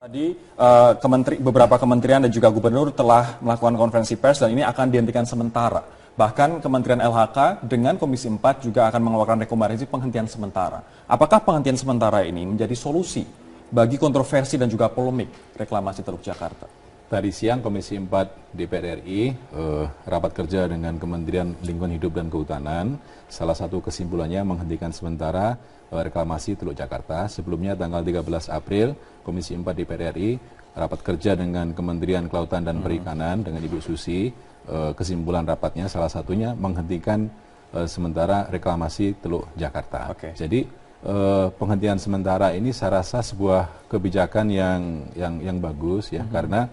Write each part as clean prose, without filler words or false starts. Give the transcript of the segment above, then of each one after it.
Tadi beberapa kementerian dan juga gubernur telah melakukan konferensi pers dan ini akan dihentikan sementara. Bahkan Kementerian LHK dengan Komisi 4 juga akan mengeluarkan rekomendasi penghentian sementara. Apakah penghentian sementara ini menjadi solusi bagi kontroversi dan juga polemik reklamasi Teluk Jakarta? Tadi siang Komisi 4 DPR RI rapat kerja dengan Kementerian Lingkungan Hidup dan Kehutanan. Salah satu kesimpulannya menghentikan sementara reklamasi Teluk Jakarta. Sebelumnya tanggal 13 April Komisi 4 DPR RI rapat kerja dengan Kementerian Kelautan dan Perikanan dengan Ibu Susi. Kesimpulan rapatnya salah satunya menghentikan sementara reklamasi Teluk Jakarta. Jadi penghentian sementara ini saya rasa sebuah kebijakan yang bagus ya, karena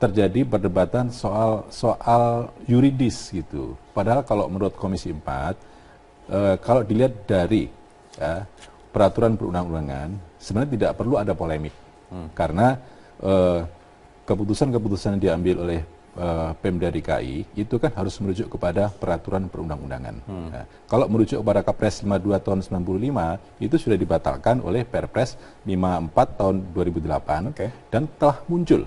terjadi perdebatan soal yuridis gitu. Padahal kalau menurut Komisi 4 kalau dilihat dari peraturan perundang-undangan sebenarnya tidak perlu ada polemik karena keputusan-keputusan yang diambil oleh Pemda DKI itu kan harus merujuk kepada peraturan perundang-undangan. Nah, kalau merujuk kepada Kepres 52 tahun 95 itu sudah dibatalkan oleh Perpres 54 tahun 2008 dan telah muncul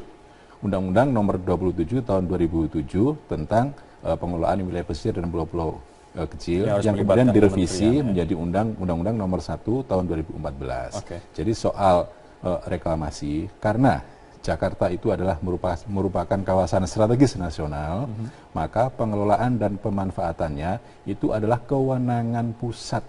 Undang-Undang Nomor 27 tahun 2007 tentang pengelolaan wilayah pesisir dan pulau-pulau kecil yang kemudian direvisi menjadi Undang-Undang Nomor 1 tahun 2014. Jadi soal reklamasi karena Jakarta itu adalah merupakan kawasan strategis nasional, maka pengelolaan dan pemanfaatannya itu adalah kewenangan pusat.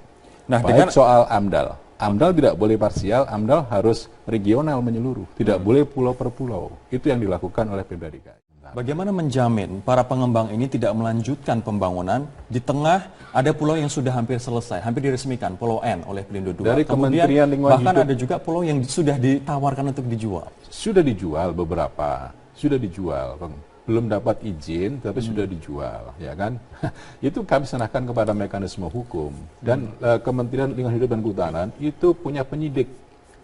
Nah, baik soal AMDAL. AMDAL tidak boleh parsial, AMDAL harus regional menyeluruh, tidak boleh pulau per pulau. Itu yang dilakukan oleh Pemda DKI. Bagaimana menjamin para pengembang ini tidak melanjutkan pembangunan di tengah ada pulau yang sudah hampir selesai, hampir diresmikan, Pulau N oleh Pelindo II. Dari Kementerian Lingkungan bahkan Hidup, ada juga pulau yang sudah ditawarkan untuk dijual. Sudah dijual beberapa, sudah dijual, belum dapat izin tapi sudah dijual, ya kan? Itu kami serahkan kepada mekanisme hukum dan Kementerian Lingkungan Hidup dan Kehutanan itu punya penyidik.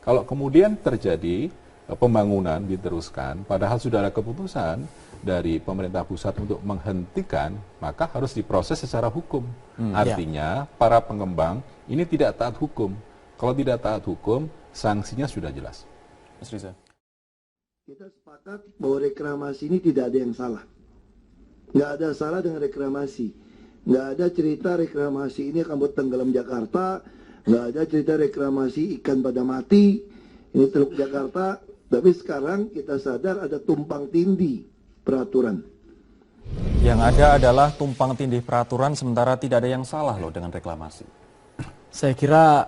Kalau kemudian terjadi pembangunan diteruskan, padahal sudah ada keputusan dari pemerintah pusat untuk menghentikan, maka harus diproses secara hukum. Artinya para pengembang ini tidak taat hukum. Kalau tidak taat hukum, sanksinya sudah jelas. Mas Riza. Kita sepakat bahwa reklamasi ini tidak ada yang salah. Nggak ada salah dengan reklamasi. Nggak ada cerita reklamasi ini akan buat tenggelam Jakarta. Nggak ada cerita reklamasi ikan pada mati. Ini Teluk Jakarta. Tapi sekarang kita sadar ada tumpang tindih peraturan. Yang ada adalah tumpang tindih peraturan sementara tidak ada yang salah loh dengan reklamasi. Saya kira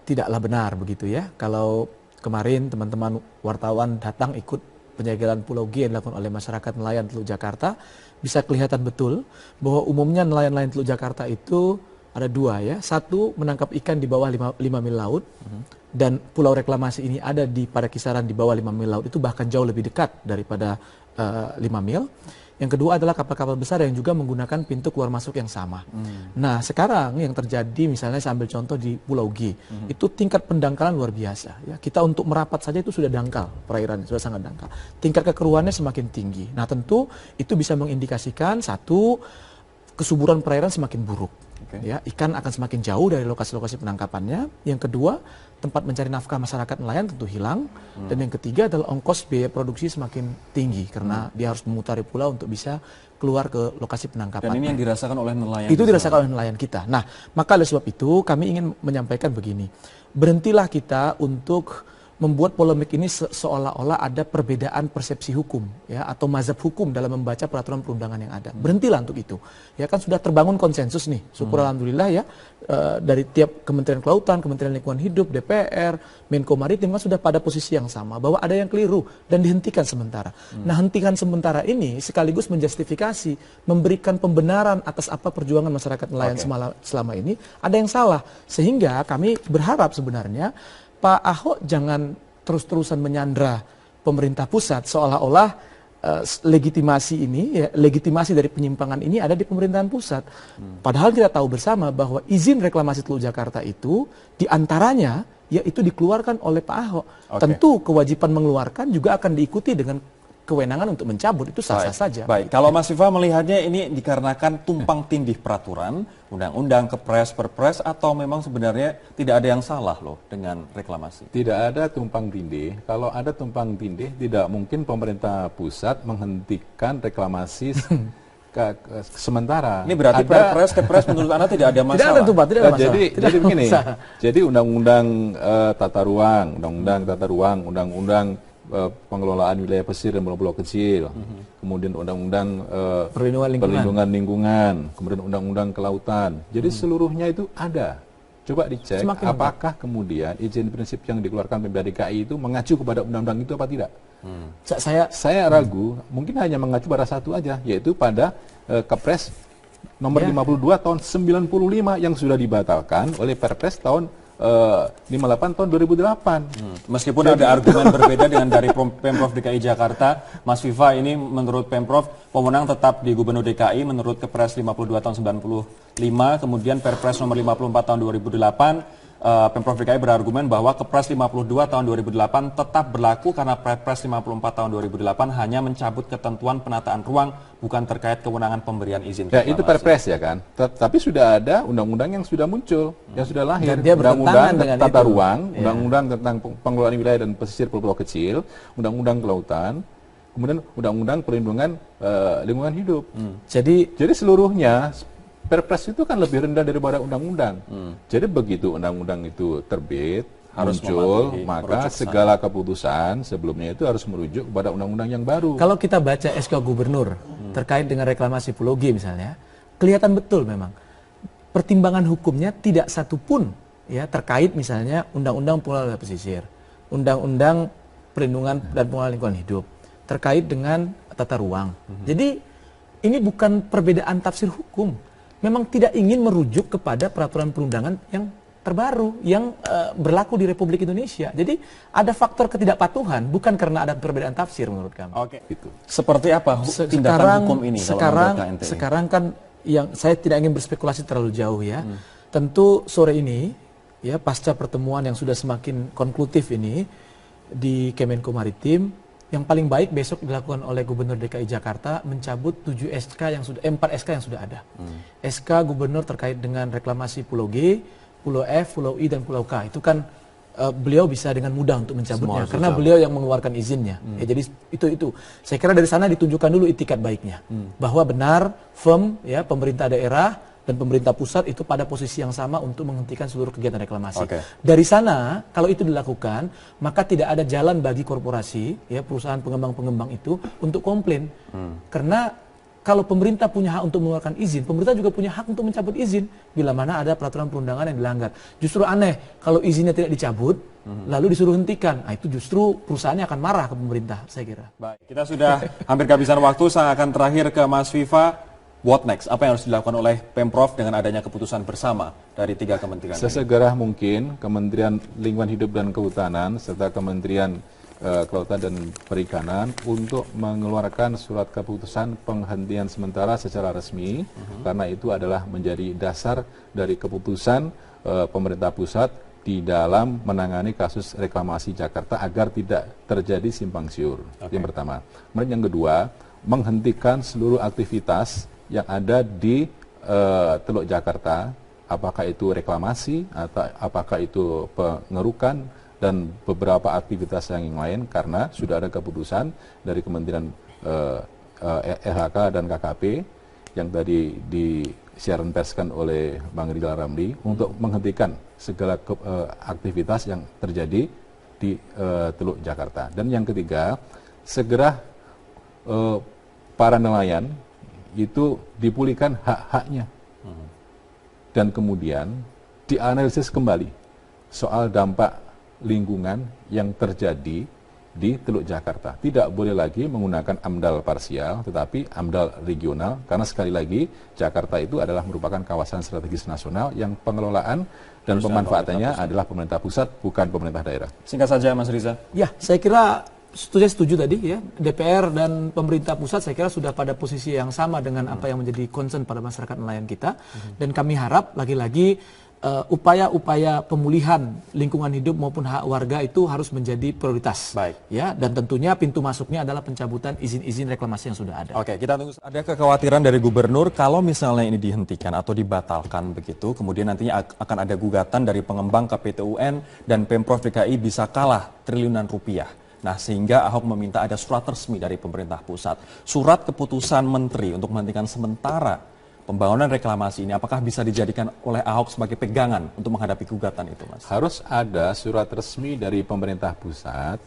tidaklah benar begitu ya. Kalau kemarin teman-teman wartawan datang ikut penyegelan Pulau G yang dilakukan oleh masyarakat nelayan Teluk Jakarta, bisa kelihatan betul bahwa umumnya nelayan-nelayan Teluk Jakarta itu ada dua ya. Satu, menangkap ikan di bawah 5 mil laut. Dan pulau reklamasi ini ada pada kisaran di bawah 5 mil laut, itu bahkan jauh lebih dekat daripada 5 mil. Yang kedua adalah kapal-kapal besar yang juga menggunakan pintu keluar masuk yang sama. Nah, sekarang yang terjadi misalnya saya ambil contoh di Pulau G, itu tingkat pendangkalan luar biasa. Ya, kita untuk merapat saja itu sudah dangkal, perairannya sudah sangat dangkal. Tingkat kekeruannya semakin tinggi. Nah, tentu itu bisa mengindikasikan satu, kesuburan perairan semakin buruk. Ya, ikan akan semakin jauh dari lokasi-lokasi penangkapannya. Yang kedua, tempat mencari nafkah masyarakat nelayan tentu hilang. Dan yang ketiga adalah ongkos biaya produksi semakin tinggi karena dia harus memutari pulau untuk bisa keluar ke lokasi penangkapan. Dan ini yang dirasakan oleh nelayan. Itu dirasakan oleh nelayan kita. Nah, maka oleh sebab itu kami ingin menyampaikan begini. Berhentilah kita untuk membuat polemik ini seolah-olah ada perbedaan persepsi hukum ya atau mazhab hukum dalam membaca peraturan perundangan yang ada. Berhentilah untuk itu. Ya kan sudah terbangun konsensus nih. Syukur alhamdulillah ya dari tiap Kementerian Kelautan, Kementerian Lingkungan Hidup, DPR, Menko Maritim kan sudah pada posisi yang sama bahwa ada yang keliru dan dihentikan sementara. Nah, hentikan sementara ini sekaligus menjustifikasi, memberikan pembenaran atas apa perjuangan masyarakat nelayan selama ini ada yang salah. Sehingga kami berharap sebenarnya Pak Ahok jangan terus-terusan menyandra pemerintah pusat seolah-olah legitimasi ini, ya, legitimasi dari penyimpangan ini ada di pemerintahan pusat. Padahal kita tahu bersama bahwa izin reklamasi Teluk Jakarta itu diantaranya yaitu dikeluarkan oleh Pak Ahok. Tentu kewajiban mengeluarkan juga akan diikuti dengan kewenangan untuk mencabut, itu sah-sah saja. Baik, kalau Mas Viva melihatnya ini dikarenakan tumpang tindih peraturan, undang-undang, kepres, perpres, atau memang sebenarnya tidak ada yang salah loh dengan reklamasi? Tidak ada tumpang tindih. Kalau ada tumpang tindih, tidak mungkin pemerintah pusat menghentikan reklamasi sementara. Ini berarti perpres, kepres menurut Anda tidak ada masalah? Tidak ada tumpang, tidak ada masalah. Jadi begini, jadi undang-undang tata ruang, undang-undang pengelolaan wilayah pesisir dan pulau-pulau kecil, kemudian undang-undang perlindungan lingkungan, kemudian undang-undang kelautan. Jadi seluruhnya itu ada. Coba dicek apakah kemudian izin prinsip yang dikeluarkan Pemda DKI itu mengacu kepada undang-undang itu apa tidak. Saya ragu, mungkin hanya mengacu pada satu aja, yaitu pada Kepres nomor 52 tahun 95 yang sudah dibatalkan oleh Perpres tahun 58 tahun 2008. Meskipun ada argumen berbeda dengan dari Pemprov DKI Jakarta, Mas Viva, ini menurut Pemprov pemenang tetap di Gubernur DKI menurut Kepres 52 tahun 95, kemudian Perpres nomor 54 tahun 2008. Pemprov DKI berargumen bahwa Kepres 52 tahun 2008 tetap berlaku karena Perpres 54 tahun 2008 hanya mencabut ketentuan penataan ruang, bukan terkait kewenangan pemberian izin. Ya, itu Perpres ya kan. Tapi sudah ada undang-undang yang sudah muncul, yang sudah lahir. Undang-undang tata ruang, undang-undang tentang pengelolaan wilayah dan pesisir pulau kecil, undang-undang kelautan, kemudian undang-undang perlindungan lingkungan hidup. Jadi seluruhnya Perpres itu kan lebih rendah daripada undang-undang. Jadi begitu undang-undang itu terbit, harus muncul, maka segala keputusan sebelumnya itu harus merujuk kepada undang-undang yang baru. Kalau kita baca SK Gubernur terkait dengan reklamasi Pulau G misalnya, kelihatan betul memang pertimbangan hukumnya tidak satupun ya terkait misalnya undang-undang pengelolaan pesisir, undang-undang perlindungan dan pengelolaan lingkungan hidup, terkait dengan tata ruang. Jadi ini bukan perbedaan tafsir hukum. Memang tidak ingin merujuk kepada peraturan perundangan yang terbaru yang berlaku di Republik Indonesia. Jadi ada faktor ketidakpatuhan, bukan karena ada perbedaan tafsir menurut kami. Oke. Itu. Seperti apa tindakan hukum ini sekarang kan yang saya tidak ingin berspekulasi terlalu jauh ya. Tentu sore ini ya pasca pertemuan yang sudah semakin konklusif ini di Kemenko Maritim, yang paling baik besok dilakukan oleh Gubernur DKI Jakarta mencabut 4 SK yang sudah ada. SK Gubernur terkait dengan reklamasi Pulau G, Pulau F, Pulau I, dan Pulau K. Itu kan beliau bisa dengan mudah untuk mencabutnya karena beliau yang mengeluarkan izinnya. Ya, jadi itu. Saya kira dari sana ditunjukkan dulu itikat baiknya. Bahwa benar, firm ya pemerintah daerah dan pemerintah pusat itu pada posisi yang sama untuk menghentikan seluruh kegiatan reklamasi. Dari sana, kalau itu dilakukan, maka tidak ada jalan bagi korporasi, ya perusahaan pengembang-pengembang itu untuk komplain. Karena kalau pemerintah punya hak untuk mengeluarkan izin, pemerintah juga punya hak untuk mencabut izin bila mana ada peraturan perundangan yang dilanggar. Justru aneh kalau izinnya tidak dicabut, lalu disuruh hentikan. Nah, itu justru perusahaannya akan marah ke pemerintah, saya kira. Baik, kita sudah hampir kehabisan waktu. Saya akan terakhir ke Mas Viva. What next? Apa yang harus dilakukan oleh Pemprov dengan adanya keputusan bersama dari 3 kementerian? Sesegera mungkin Kementerian Lingkungan Hidup dan Kehutanan serta Kementerian Kelautan dan Perikanan untuk mengeluarkan surat keputusan penghentian sementara secara resmi, karena itu adalah menjadi dasar dari keputusan pemerintah pusat di dalam menangani kasus reklamasi Jakarta agar tidak terjadi simpang siur. Yang pertama. Kemudian yang kedua, menghentikan seluruh aktivitas yang ada di Teluk Jakarta, apakah itu reklamasi atau apakah itu pengerukan dan beberapa aktivitas yang lain, karena sudah ada keputusan dari Kementerian LHK dan KKP yang tadi disiaran perskan oleh Bang Rizal Ramli untuk menghentikan segala aktivitas yang terjadi di Teluk Jakarta. Dan yang ketiga, segera para nelayan itu dipulihkan hak-haknya dan kemudian dianalisis kembali soal dampak lingkungan yang terjadi di Teluk Jakarta. Tidak boleh lagi menggunakan AMDAL parsial tetapi AMDAL regional, karena sekali lagi Jakarta itu adalah merupakan kawasan strategis nasional yang pengelolaan dan pemanfaatannya adalah pemerintah pusat, bukan pemerintah daerah. Singkat saja Mas Riza. Ya, saya kira setuju tadi ya, DPR dan pemerintah pusat saya kira sudah pada posisi yang sama dengan apa yang menjadi concern pada masyarakat nelayan kita, dan kami harap lagi-lagi upaya-upaya pemulihan lingkungan hidup maupun hak warga itu harus menjadi prioritas. Baik. Ya, dan tentunya pintu masuknya adalah pencabutan izin-izin reklamasi yang sudah ada. Oke, kita tunggu. Ada kekhawatiran dari gubernur kalau misalnya ini dihentikan atau dibatalkan begitu, kemudian nantinya akan ada gugatan dari pengembang ke PT UN dan Pemprov DKI bisa kalah triliunan rupiah. Nah, sehingga Ahok meminta ada surat resmi dari pemerintah pusat. Surat keputusan menteri untuk menghentikan sementara pembangunan reklamasi ini, apakah bisa dijadikan oleh Ahok sebagai pegangan untuk menghadapi gugatan itu, Mas? Harus ada surat resmi dari pemerintah pusat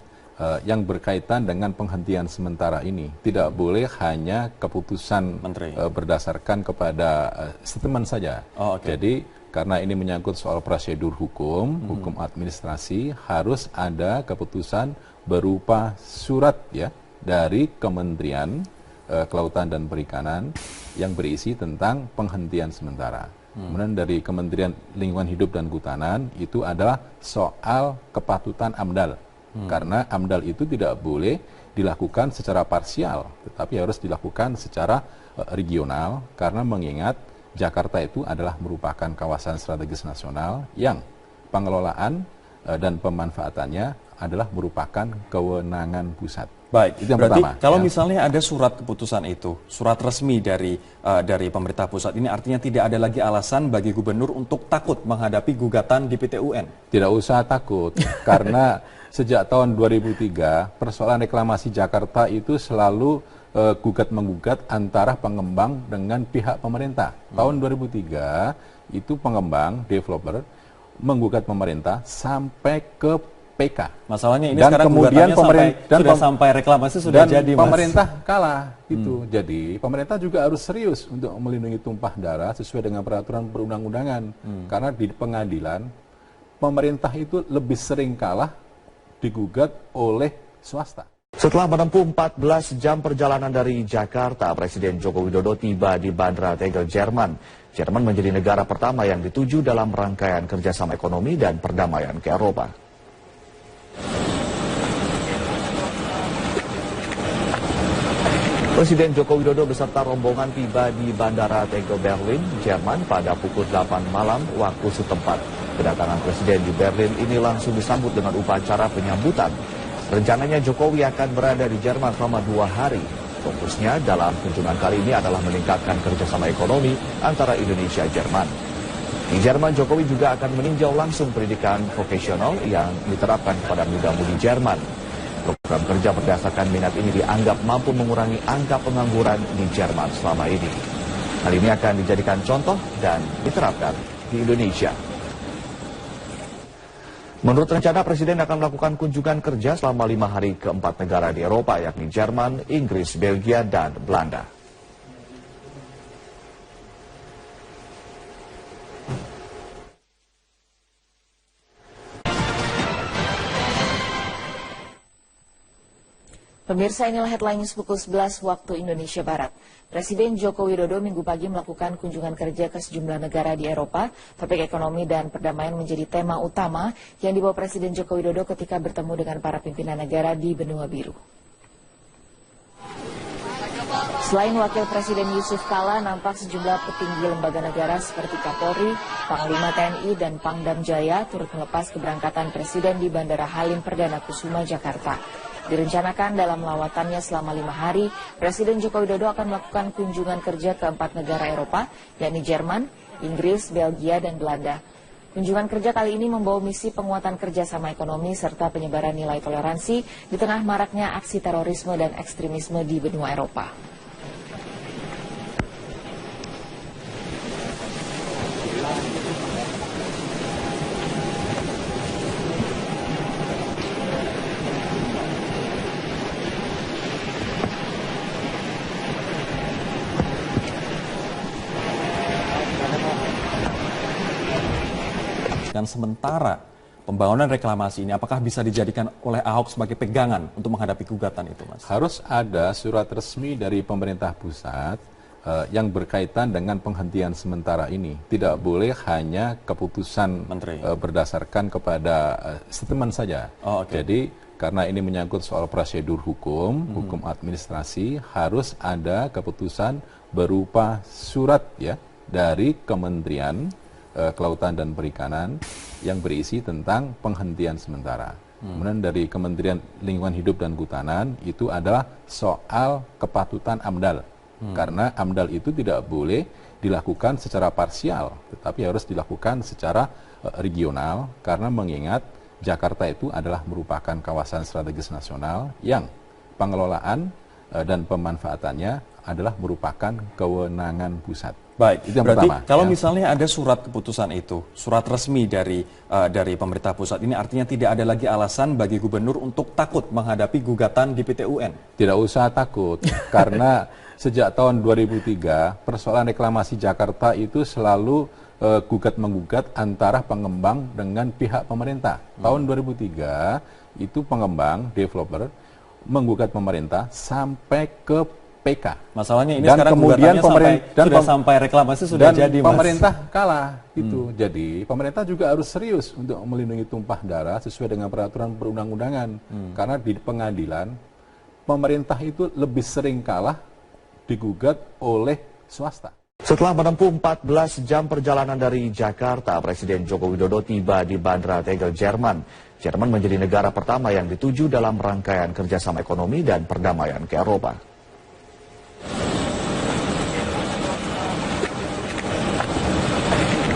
yang berkaitan dengan penghentian sementara ini. Tidak boleh hanya keputusan menteri berdasarkan kepada statement saja. Jadi karena ini menyangkut soal prosedur hukum, hukum administrasi, harus ada keputusan berupa surat ya dari Kementerian Kelautan dan Perikanan yang berisi tentang penghentian sementara. Kemudian dari Kementerian Lingkungan Hidup dan Kehutanan itu adalah soal kepatutan AMDAL. Karena AMDAL itu tidak boleh dilakukan secara parsial, tetapi harus dilakukan secara regional karena mengingat Jakarta itu adalah merupakan kawasan strategis nasional yang pengelolaan dan pemanfaatannya adalah merupakan kewenangan pusat. Baik, itu yang berarti pertama. kalau misalnya ada surat keputusan itu, surat resmi dari pemerintah pusat, ini artinya tidak ada lagi alasan bagi gubernur untuk takut menghadapi gugatan di PT UN? Tidak usah takut, karena sejak tahun 2003, persoalan reklamasi Jakarta itu selalu gugat-menggugat antara pengembang dengan pihak pemerintah. Tahun 2003, itu pengembang, developer, menggugat pemerintah sampai ke PK. Masalahnya ini dan sekarang kemudian sampai reklamasi sudah dan jadi, Mas. pemerintah kalah itu. Jadi pemerintah juga harus serius untuk melindungi tumpah darah sesuai dengan peraturan perundang-undangan. Karena di pengadilan pemerintah itu lebih sering kalah digugat oleh swasta. Setelah menempuh 14 jam perjalanan dari Jakarta, Presiden Joko Widodo tiba di Bandara Tegel, Jerman. Jerman menjadi negara pertama yang dituju dalam rangkaian kerjasama ekonomi dan perdamaian ke Eropa. Presiden Joko Widodo beserta rombongan tiba di Bandara Tegel, Berlin, Jerman pada pukul 8 malam waktu setempat. Kedatangan Presiden di Berlin ini langsung disambut dengan upacara penyambutan. Rencananya Jokowi akan berada di Jerman selama 2 hari. Fokusnya dalam kunjungan kali ini adalah meningkatkan kerjasama ekonomi antara Indonesia dan Jerman. Di Jerman, Jokowi juga akan meninjau langsung pendidikan vokasional yang diterapkan kepada muda-mudi Jerman. Program kerja berdasarkan minat ini dianggap mampu mengurangi angka pengangguran di Jerman selama ini. Hal ini akan dijadikan contoh dan diterapkan di Indonesia. Menurut rencana, Presiden akan melakukan kunjungan kerja selama 5 hari ke 4 negara di Eropa, yakni Jerman, Inggris, Belgia, dan Belanda. Pemirsa, inilah headline news pukul 11 waktu Indonesia Barat. Presiden Joko Widodo minggu pagi melakukan kunjungan kerja ke sejumlah negara di Eropa. Topik ekonomi dan perdamaian menjadi tema utama yang dibawa Presiden Joko Widodo ketika bertemu dengan para pimpinan negara di Benua Biru. Selain Wakil Presiden Yusuf Kala, nampak sejumlah petinggi lembaga negara seperti Kapolri, Panglima TNI, dan Pangdam Jaya turut melepas keberangkatan Presiden di Bandara Halim Perdana Kusuma, Jakarta. Direncanakan dalam lawatannya selama 5 hari, Presiden Joko Widodo akan melakukan kunjungan kerja ke 4 negara Eropa, yakni Jerman, Inggris, Belgia, dan Belanda. Kunjungan kerja kali ini membawa misi penguatan kerjasama ekonomi serta penyebaran nilai toleransi di tengah maraknya aksi terorisme dan ekstremisme di benua Eropa. Dan sementara pembangunan reklamasi ini, apakah bisa dijadikan oleh Ahok sebagai pegangan untuk menghadapi gugatan itu, Mas? Harus ada surat resmi dari pemerintah pusat yang berkaitan dengan penghentian sementara ini. Tidak boleh hanya keputusan menteri berdasarkan kepada statement saja. Jadi karena ini menyangkut soal prosedur hukum, hukum administrasi, harus ada keputusan berupa surat ya dari Kementerian Kelautan dan Perikanan yang berisi tentang penghentian sementara. Kemudian dari Kementerian Lingkungan Hidup dan Kehutanan itu adalah soal kepatutan AMDAL. Karena AMDAL itu tidak boleh dilakukan secara parsial, tetapi harus dilakukan secara regional karena mengingat Jakarta itu adalah merupakan kawasan strategis nasional yang pengelolaan dan pemanfaatannya adalah merupakan kewenangan pusat. Baik, itu yang berarti pertama. kalau misalnya ada surat keputusan itu, surat resmi dari pemerintah pusat, ini artinya tidak ada lagi alasan bagi gubernur untuk takut menghadapi gugatan di PT UN? Tidak usah takut, karena sejak tahun 2003 persoalan reklamasi Jakarta itu selalu gugat-menggugat antara pengembang dengan pihak pemerintah. Tahun 2003 itu pengembang, developer, menggugat pemerintah sampai ke PK. Masalahnya ini dan sekarang kemudian sampai reklamasi sudah dan jadi, Mas. pemerintah kalah itu. Jadi pemerintah juga harus serius untuk melindungi tumpah darah sesuai dengan peraturan perundang-undangan. Karena di pengadilan pemerintah itu lebih sering kalah digugat oleh swasta. Setelah menempuh 14 jam perjalanan dari Jakarta, Presiden Joko Widodo tiba di Bandara Tegel, Jerman. Jerman menjadi negara pertama yang dituju dalam rangkaian kerjasama ekonomi dan perdamaian ke Eropa.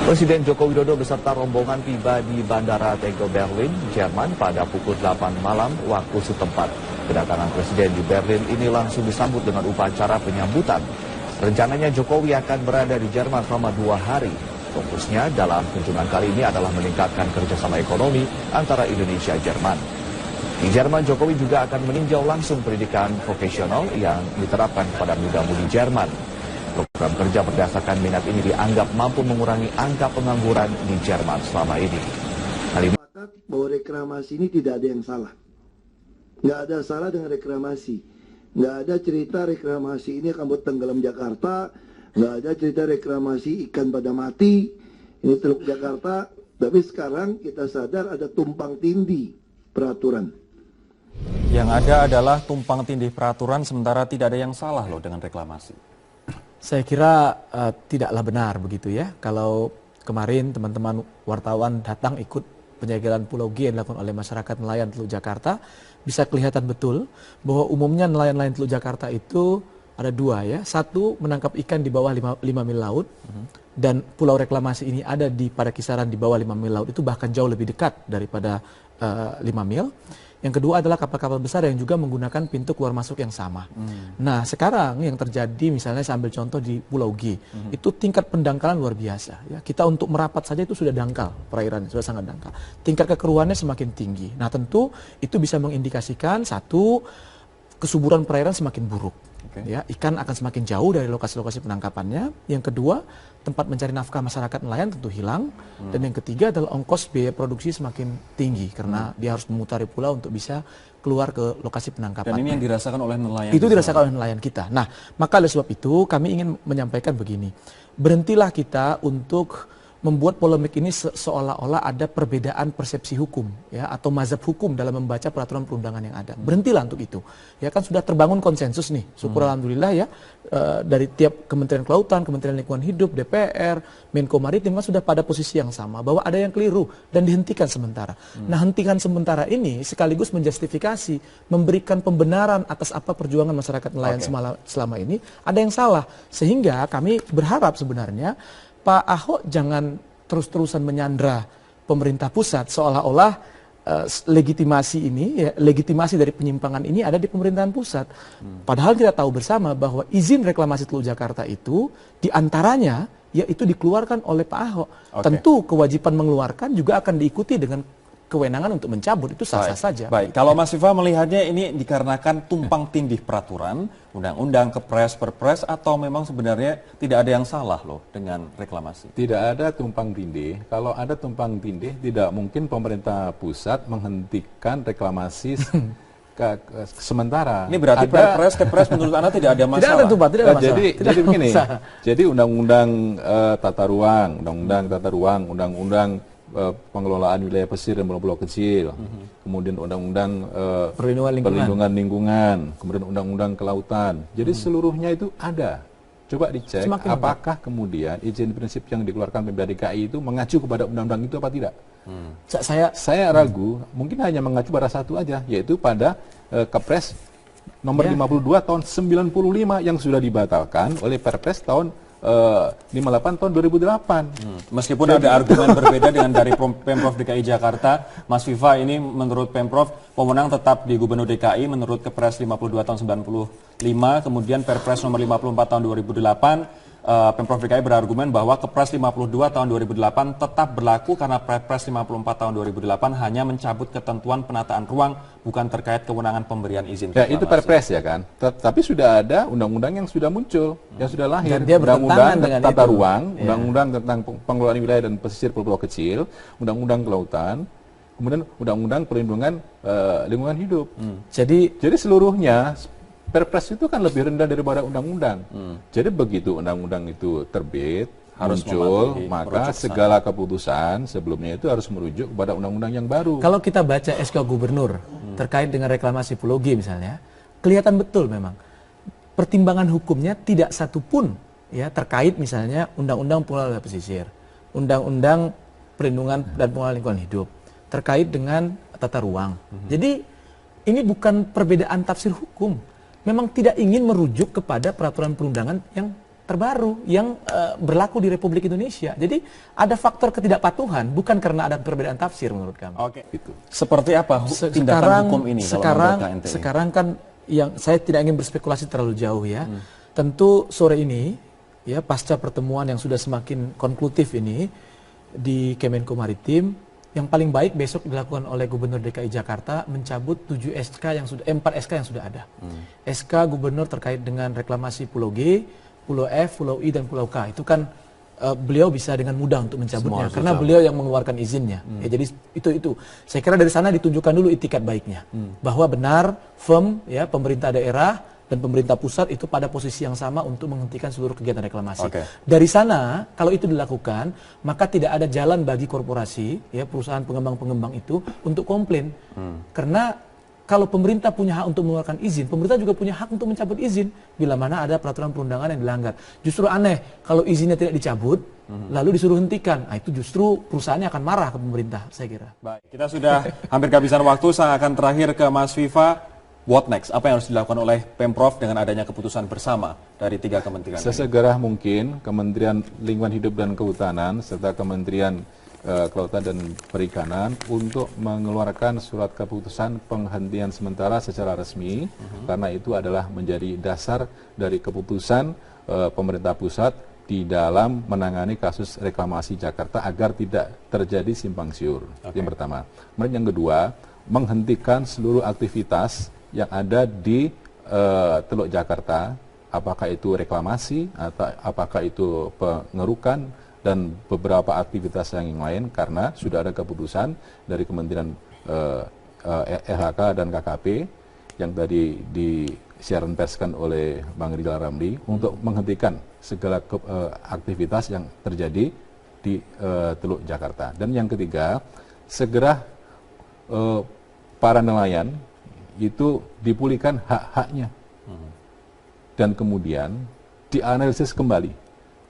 Presiden Joko Widodo beserta rombongan tiba di Bandara Tegel, Berlin, Jerman pada pukul 8 malam waktu setempat. Kedatangan Presiden di Berlin ini langsung disambut dengan upacara penyambutan. Rencananya Jokowi akan berada di Jerman selama 2 hari. Fokusnya dalam kunjungan kali ini adalah meningkatkan kerjasama ekonomi antara Indonesia dan Jerman. Di Jerman, Jokowi juga akan meninjau langsung pendidikan profesional yang diterapkan kepada muda-mudi Jerman. Program kerja berdasarkan minat ini dianggap mampu mengurangi angka pengangguran di Jerman selama ini. Bahwa reklamasi ini tidak ada yang salah. Nggak ada salah dengan reklamasi. Nggak ada cerita reklamasi ini akan buat tenggelam Jakarta. Nggak ada cerita reklamasi ikan pada mati. Ini Teluk Jakarta. Tapi sekarang kita sadar ada tumpang tindih peraturan. Yang ada adalah tumpang tindih peraturan sementara tidak ada yang salah loh dengan reklamasi. Saya kira tidaklah benar begitu ya. Kalau kemarin teman-teman wartawan datang ikut penyegelan Pulau G yang dilakukan oleh masyarakat nelayan Teluk Jakarta, bisa kelihatan betul bahwa umumnya nelayan-nelayan Teluk Jakarta itu ada 2 ya. Satu, menangkap ikan di bawah 5 mil laut. Dan pulau reklamasi ini ada pada kisaran di bawah 5 mil laut. Itu bahkan jauh lebih dekat daripada 5 mil. Yang kedua adalah kapal-kapal besar yang juga menggunakan pintu keluar masuk yang sama. Nah, sekarang yang terjadi misalnya saya ambil contoh di Pulau G, itu tingkat pendangkalan luar biasa. Ya, kita untuk merapat saja itu sudah dangkal, perairannya sudah sangat dangkal. Tingkat kekeruannya semakin tinggi. Nah, tentu itu bisa mengindikasikan satu, kesuburan perairan semakin buruk. Ya, ikan akan semakin jauh dari lokasi-lokasi penangkapannya. Yang kedua, tempat mencari nafkah masyarakat nelayan tentu hilang. Dan yang ketiga adalah ongkos biaya produksi semakin tinggi karena dia harus memutari pulau untuk bisa keluar ke lokasi penangkapan. Dan ini yang dirasakan oleh nelayan. Itu dirasakan oleh nelayan kita. Nah, maka oleh sebab itu kami ingin menyampaikan begini. Berhentilah kita untuk membuat polemik ini seolah-olah ada perbedaan persepsi hukum ya atau mazhab hukum dalam membaca peraturan perundangan yang ada. Berhentilah untuk itu. Ya kan sudah terbangun konsensus nih. Syukur alhamdulillah ya dari tiap Kementerian Kelautan, Kementerian Lingkungan Hidup, DPR, Menko Maritim kan sudah pada posisi yang sama bahwa ada yang keliru dan dihentikan sementara. Nah, hentikan sementara ini sekaligus menjustifikasi, memberikan pembenaran atas apa perjuangan masyarakat nelayan selama ini ada yang salah. Sehingga kami berharap sebenarnya Pak Ahok jangan terus-terusan menyandra pemerintah pusat seolah-olah legitimasi ini, ya, legitimasi dari penyimpangan ini ada di pemerintahan pusat. Padahal kita tahu bersama bahwa izin reklamasi Teluk Jakarta itu diantaranya yaitu dikeluarkan oleh Pak Ahok. Tentu kewajiban mengeluarkan juga akan diikuti dengan kewenangan untuk mencabut, itu sah-sah saja. Baik, kalau Mas Viva melihatnya ini dikarenakan tumpang tindih peraturan, undang-undang, kepres, perpres, atau memang sebenarnya tidak ada yang salah loh dengan reklamasi? Tidak ada tumpang tindih. Kalau ada tumpang tindih, tidak mungkin pemerintah pusat menghentikan reklamasi sementara. Ini berarti perpres, kepres menurut Anda tidak ada masalah? Tidak ada tumpang, tidak ada masalah. Jadi begini, jadi undang-undang tata ruang, undang-undang pengelolaan wilayah pesisir dan pulau-pulau kecil, kemudian undang-undang perlindungan lingkungan, kemudian undang-undang kelautan. Jadi seluruhnya itu ada Coba dicek Semakin apakah kemudian izin prinsip yang dikeluarkan Pemda DKI itu mengacu kepada undang-undang itu apa tidak. Saya ragu, mungkin hanya mengacu pada satu aja, yaitu pada Kepres nomor 52 tahun 95 yang sudah dibatalkan oleh Perpres tahun 58 tahun 2008. Meskipun ada argumen berbeda dengan dari Pemprov DKI Jakarta, Mas Viva, ini menurut Pemprov pemenang tetap di Gubernur DKI menurut Kepres 52 tahun 95, kemudian Perpres nomor 54 tahun 2008. Pemprov DKI berargumen bahwa Kepres 52 tahun 2008 tetap berlaku karena Perpres 54 tahun 2008 hanya mencabut ketentuan penataan ruang, bukan terkait kewenangan pemberian izin. Ya, itu Perpres ya kan. Tapi sudah ada undang-undang yang sudah muncul, yang sudah lahir. Dan dia Undang-undang dengan tata itu. ruang, undang-undang tentang pengelolaan wilayah dan pesisir pulau kecil, undang-undang kelautan, kemudian undang-undang perlindungan lingkungan hidup. Jadi seluruhnya Perpres itu kan lebih rendah daripada undang-undang. Jadi begitu undang-undang itu terbit, Harus muncul, mematuhi, maka merujuk segala keputusan sebelumnya itu harus merujuk kepada undang-undang yang baru. Kalau kita baca SK Gubernur terkait dengan reklamasi Pulau G misalnya, kelihatan betul memang pertimbangan hukumnya tidak satupun ya terkait misalnya Undang-Undang Pengelolaan Pesisir, Undang-Undang Perlindungan dan Pengelolaan Lingkungan Hidup, terkait dengan tata ruang. Jadi ini bukan perbedaan tafsir hukum. Memang tidak ingin merujuk kepada peraturan perundangan yang terbaru yang berlaku di Republik Indonesia. Jadi ada faktor ketidakpatuhan, bukan karena ada perbedaan tafsir menurut kami. Oke. Seperti apa tindakan hukum ini? Sekarang kan yang saya tidak ingin berspekulasi terlalu jauh ya. Tentu sore ini ya pasca pertemuan yang sudah semakin konklusif ini di Kemenko Maritim, yang paling baik besok dilakukan oleh Gubernur DKI Jakarta mencabut 4 SK yang sudah ada. SK Gubernur terkait dengan reklamasi Pulau G, Pulau F, Pulau I, dan Pulau K. Itu kan beliau bisa dengan mudah untuk mencabutnya karena beliau yang mengeluarkan izinnya. Ya, jadi itu. Saya kira dari sana ditunjukkan dulu itikat baiknya bahwa benar firm ya pemerintah daerah dan pemerintah pusat itu pada posisi yang sama untuk menghentikan seluruh kegiatan reklamasi. Dari sana, kalau itu dilakukan, maka tidak ada jalan bagi korporasi, ya perusahaan pengembang-pengembang itu untuk komplain. Karena kalau pemerintah punya hak untuk mengeluarkan izin, pemerintah juga punya hak untuk mencabut izin bila mana ada peraturan perundangan yang dilanggar. Justru aneh kalau izinnya tidak dicabut, lalu disuruh hentikan. Nah, itu justru perusahaannya akan marah ke pemerintah, saya kira. Baik, kita sudah hampir kehabisan waktu. Saya akan terakhir ke Mas Viva. What next? Apa yang harus dilakukan oleh Pemprov dengan adanya keputusan bersama dari 3 kementerian? Sesegera mungkin Kementerian Lingkungan Hidup dan Kehutanan serta Kementerian Kelautan dan Perikanan untuk mengeluarkan surat keputusan penghentian sementara secara resmi, karena itu adalah menjadi dasar dari keputusan pemerintah pusat di dalam menangani kasus reklamasi Jakarta agar tidak terjadi simpang siur. Yang pertama. Kemudian yang kedua, menghentikan seluruh aktivitas yang ada di Teluk Jakarta, apakah itu reklamasi atau apakah itu pengerukan dan beberapa aktivitas yang lain, karena sudah ada keputusan dari Kementerian LHK dan KKP yang tadi disiaran perskan oleh Bang Rizal Ramli untuk menghentikan segala aktivitas yang terjadi di Teluk Jakarta. Dan yang ketiga, segera para nelayan itu dipulihkan hak-haknya dan kemudian dianalisis kembali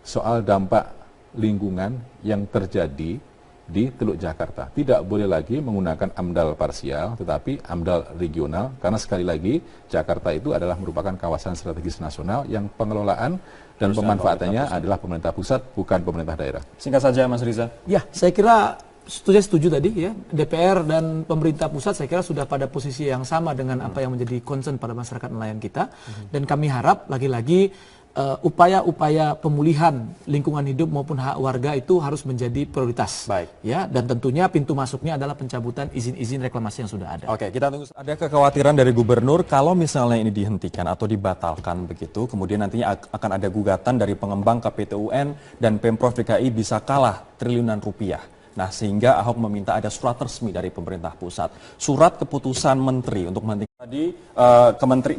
soal dampak lingkungan yang terjadi di Teluk Jakarta. Tidak boleh lagi menggunakan AMDAL parsial tetapi AMDAL regional, karena sekali lagi Jakarta itu adalah merupakan kawasan strategis nasional yang pengelolaan dan pemanfaatannya adalah pemerintah pusat, bukan pemerintah daerah. Singkat saja Mas Riza. Ya, saya kira saya setuju tadi ya, DPR dan pemerintah pusat saya kira sudah pada posisi yang sama dengan apa yang menjadi concern pada masyarakat nelayan kita, dan kami harap lagi-lagi upaya-upaya pemulihan lingkungan hidup maupun hak warga itu harus menjadi prioritas. Baik. Ya, dan tentunya pintu masuknya adalah pencabutan izin-izin reklamasi yang sudah ada. Oke, kita tunggu. Ada kekhawatiran dari gubernur kalau misalnya ini dihentikan atau dibatalkan begitu, kemudian nantinya akan ada gugatan dari pengembang ke PT UN dan Pemprov DKI bisa kalah triliunan rupiah. Nah, sehingga Ahok meminta ada surat resmi dari pemerintah pusat. Surat keputusan menteri untuk menghentikan. Tadi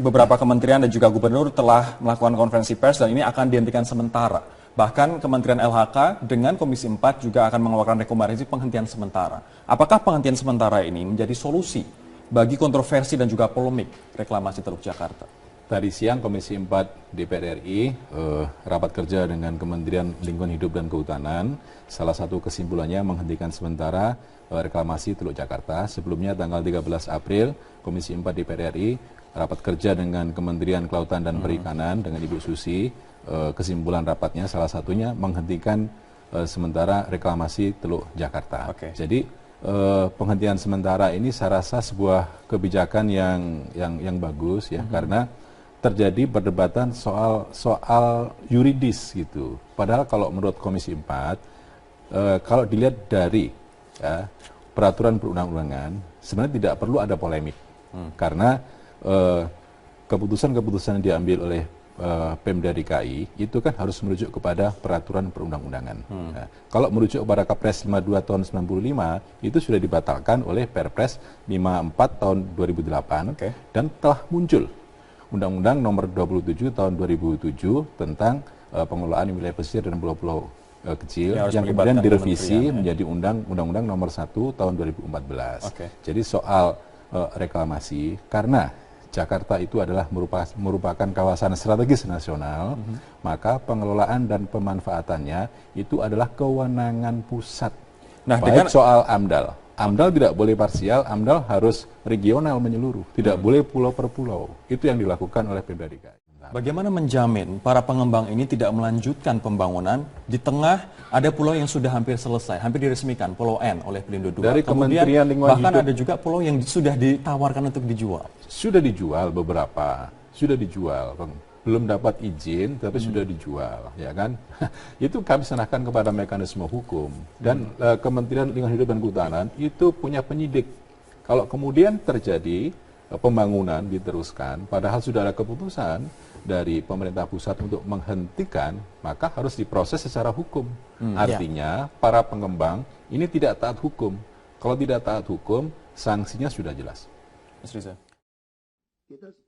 beberapa kementerian dan juga gubernur telah melakukan konferensi pers dan ini akan dihentikan sementara. Bahkan Kementerian LHK dengan Komisi 4 juga akan mengeluarkan rekomendasi penghentian sementara. Apakah penghentian sementara ini menjadi solusi bagi kontroversi dan juga polemik reklamasi Teluk Jakarta? Tadi siang Komisi 4 DPR RI rapat kerja dengan Kementerian Lingkungan Hidup dan Kehutanan. Salah satu kesimpulannya menghentikan sementara reklamasi Teluk Jakarta. Sebelumnya tanggal 13 April Komisi 4 DPR RI rapat kerja dengan Kementerian Kelautan dan Perikanan dengan Ibu Susi. Kesimpulan rapatnya salah satunya menghentikan sementara reklamasi Teluk Jakarta. Jadi penghentian sementara ini saya rasa sebuah kebijakan yang bagus ya, karena terjadi perdebatan soal yuridis gitu. Padahal kalau menurut Komisi 4, kalau dilihat dari peraturan perundang-undangan, sebenarnya tidak perlu ada polemik. Karena keputusan-keputusan yang diambil oleh Pemda DKI itu kan harus merujuk kepada peraturan perundang-undangan. Kalau merujuk kepada Kepres 52 tahun 95 itu sudah dibatalkan oleh Perpres 54 tahun 2008 dan telah muncul Undang-Undang Nomor 27 tahun 2007 tentang pengelolaan wilayah pesisir dan pulau-pulau kecil yang kemudian direvisi menjadi Undang-Undang Nomor 1 tahun 2014. Jadi soal reklamasi, karena Jakarta itu adalah merupakan kawasan strategis nasional, maka pengelolaan dan pemanfaatannya itu adalah kewenangan pusat. Baik soal AMDAL. AMDAL tidak boleh parsial, AMDAL harus regional menyeluruh, tidak boleh pulau per pulau. Itu yang dilakukan oleh Pemda DKI. Bagaimana menjamin para pengembang ini tidak melanjutkan pembangunan di tengah ada pulau yang sudah hampir selesai, hampir diresmikan, Pulau N oleh Pelindo II. Dari Kementerian Lingkungan bahkan Hidup, ada juga pulau yang sudah ditawarkan untuk dijual. Sudah dijual beberapa, sudah dijual, belum dapat izin tapi sudah dijual, ya kan? Itu kami serahkan kepada mekanisme hukum dan Kementerian Lingkungan Hidup dan Kehutanan itu punya penyidik. Kalau kemudian terjadi pembangunan diteruskan, padahal sudah ada keputusan dari pemerintah pusat untuk menghentikan, maka harus diproses secara hukum. Artinya para pengembang ini tidak taat hukum. Kalau tidak taat hukum, sanksinya sudah jelas. Mas Riza.